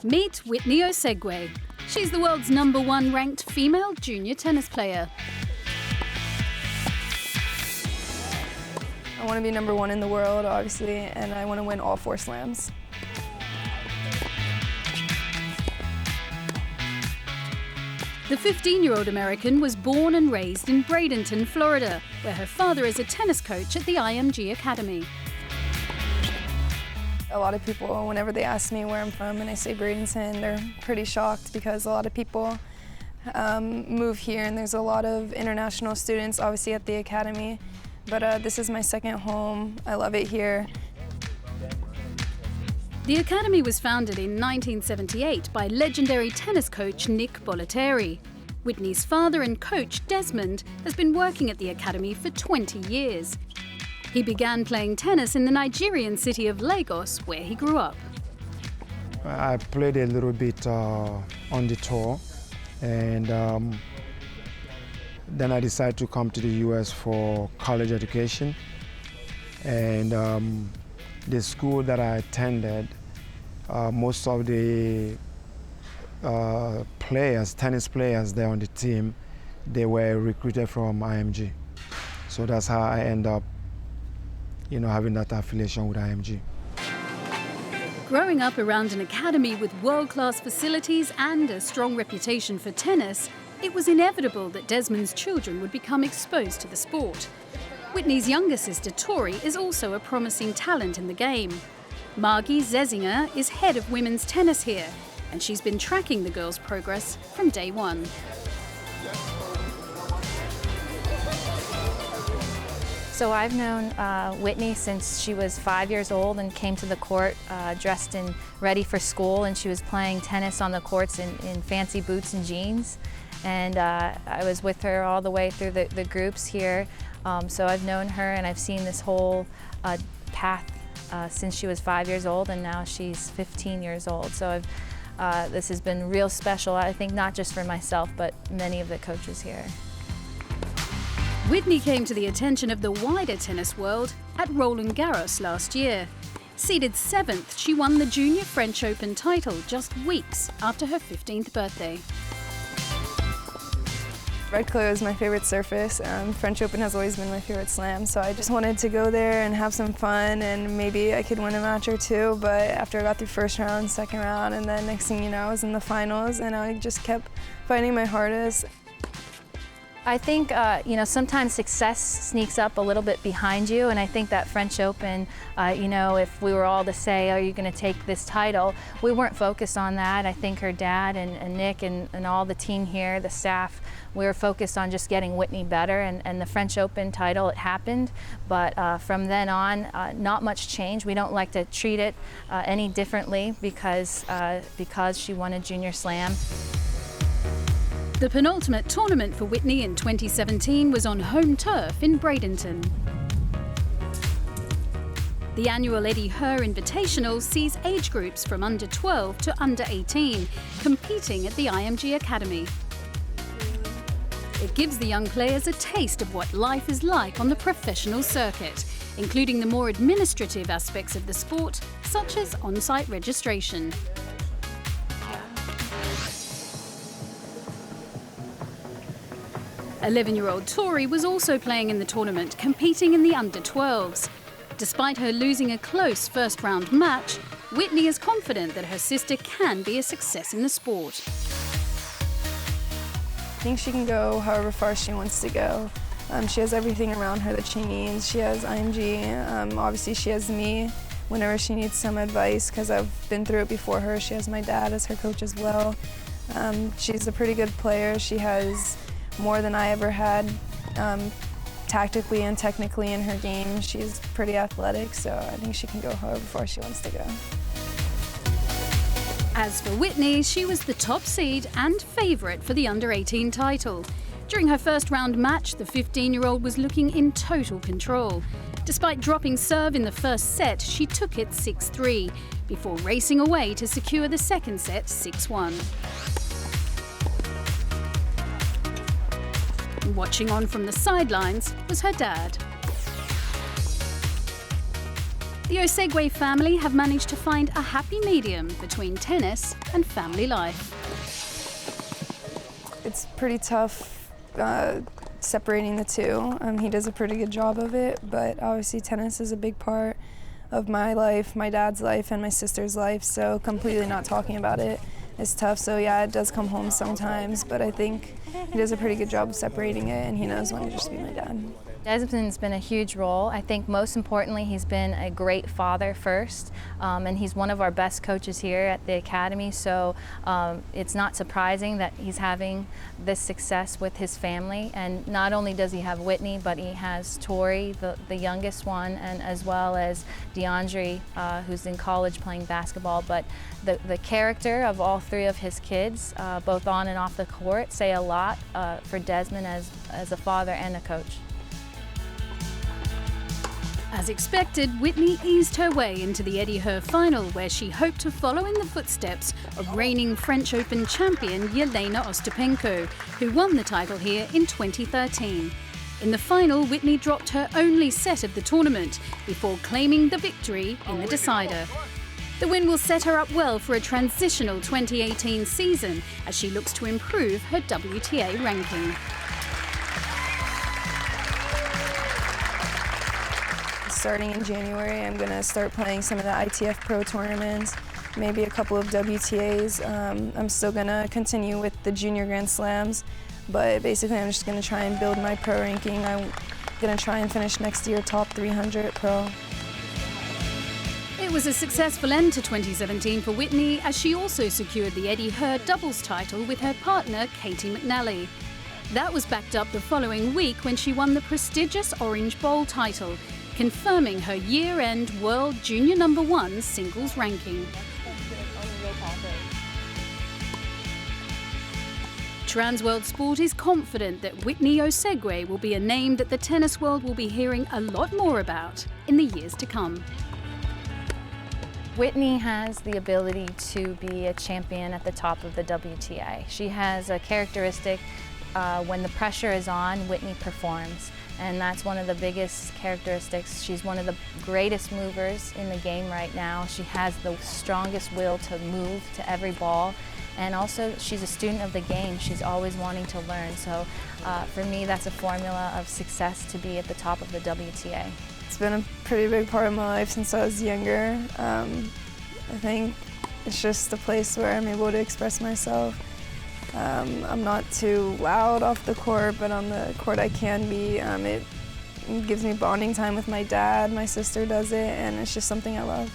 Meet Whitney Osuigwe. She's the world's #1 ranked female junior tennis player. I want to be #1 in the world, obviously, and I want to win all 4 slams. The 15-year-old American was born and raised in Bradenton, Florida, where her father is a tennis coach at the IMG Academy. A lot of people, whenever they ask me where I'm from and I say Bradenton, they're pretty shocked because a lot of people move here and there's a lot of international students, obviously, at the academy. But this is my second home. I love it here. The academy was founded in 1978 by legendary tennis coach Nick Bollettieri. Whitney's father and coach, Desmond, has been working at the academy for 20 years. He began playing tennis in the Nigerian city of Lagos, where he grew up. I played a little bit on the tour, and then I decided to come to the US for college education. And the school that I attended, most of the tennis players there on the team, they were recruited from IMG. So that's how I end up, having that affiliation with IMG. Growing up around an academy with world-class facilities and a strong reputation for tennis, it was inevitable that Desmond's children would become exposed to the sport. Whitney's younger sister, Tori, is also a promising talent in the game. Margie Zesinger is head of women's tennis here, and she's been tracking the girls' progress from day one. So I've known Whitney since she was 5 years old and came to the court dressed and ready for school, and she was playing tennis on the courts in fancy boots and jeans. And I was with her all the way through the groups here. So I've known her and I've seen this whole path since she was 5 years old, and now she's 15 years old. So this has been real special, I think, not just for myself, but many of the coaches here. Whitney came to the attention of the wider tennis world at Roland Garros last year. Seeded 7th, she won the Junior French Open title just weeks after her 15th birthday. Red clay is my favorite surface. French Open has always been my favorite slam, so I just wanted to go there and have some fun, and maybe I could win a match or two. But after I got through first round, second round, and then next thing you know, I was in the finals, and I just kept fighting my hardest. I think, sometimes success sneaks up a little bit behind you, and I think that French Open, if we were all to say, are you going to take this title, we weren't focused on that. I think her dad and Nick and all the team here, the staff, we were focused on just getting Whitney better, and the French Open title, it happened, but from then on, not much change. We don't like to treat it any differently because she won a Junior Slam. The penultimate tournament for Whitney in 2017 was on home turf in Bradenton. The annual Herr Invitational sees age groups from under 12 to under 18 competing at the IMG Academy. It gives the young players a taste of what life is like on the professional circuit, including the more administrative aspects of the sport, such as on-site registration. "11-year-old Tori was also playing in the tournament, competing in the under-12s. Despite her losing a close first-round match, Whitney is confident that her sister can be a success in the sport. I think she can go however far she wants to go. She has everything around her that she needs. She has IMG, obviously she has me whenever she needs some advice, because I've been through it before her. She has my dad as her coach as well. She's a pretty good player. She has more than I ever had tactically and technically in her game. She's pretty athletic, so I think she can go however far she wants to go. As for Whitney, she was the top seed and favourite for the under-18 title. During her first round match, the 15-year-old was looking in total control. Despite dropping serve in the first set, she took it 6-3, before racing away to secure the second set 6-1. Watching on from the sidelines was her dad. The Osuigwe family have managed to find a happy medium between tennis and family life. It's pretty tough separating the two. He does a pretty good job of it, but obviously tennis is a big part of my life, my dad's life, and my sister's life, so completely not talking about it is tough. So yeah, it does come home sometimes, but I think he does a pretty good job of separating it, and he knows when to just be my dad. Desmond's been a huge role. I think most importantly, he's been a great father first, and he's one of our best coaches here at the Academy, so it's not surprising that he's having this success with his family. And not only does he have Whitney, but he has Tori, the youngest one, and as well as DeAndre, who's in college playing basketball. But the character of all three of his kids, both on and off the court, say a lot for Desmond as a father and a coach. As expected, Whitney eased her way into the Herr final, where she hoped to follow in the footsteps of reigning French Open champion Jelena Ostapenko, who won the title here in 2013. In the final, Whitney dropped her only set of the tournament before claiming the victory in the decider. The win will set her up well for a transitional 2018 season as she looks to improve her WTA ranking. Starting in January, I'm going to start playing some of the ITF Pro tournaments, maybe a couple of WTAs. I'm still going to continue with the Junior Grand Slams, but basically I'm just going to try and build my pro ranking. I'm going to try and finish next year top 300 pro. It was a successful end to 2017 for Whitney, as she also secured the Herr doubles title with her partner Katie McNally. That was backed up the following week when she won the prestigious Orange Bowl title, confirming her year-end World Junior #1 singles ranking. Transworld Sport is confident that Whitney Osuigwe will be a name that the tennis world will be hearing a lot more about in the years to come. Whitney has the ability to be a champion at the top of the WTA. She has a characteristic, when the pressure is on, Whitney performs. And that's one of the biggest characteristics. She's one of the greatest movers in the game right now. She has the strongest will to move to every ball. And also, she's a student of the game. She's always wanting to learn. So for me, that's a formula of success to be at the top of the WTA. It's been a pretty big part of my life since I was younger. I think it's just a place where I'm able to express myself. I'm not too loud off the court, but on the court I can be. It gives me bonding time with my dad, my sister does it, and it's just something I love.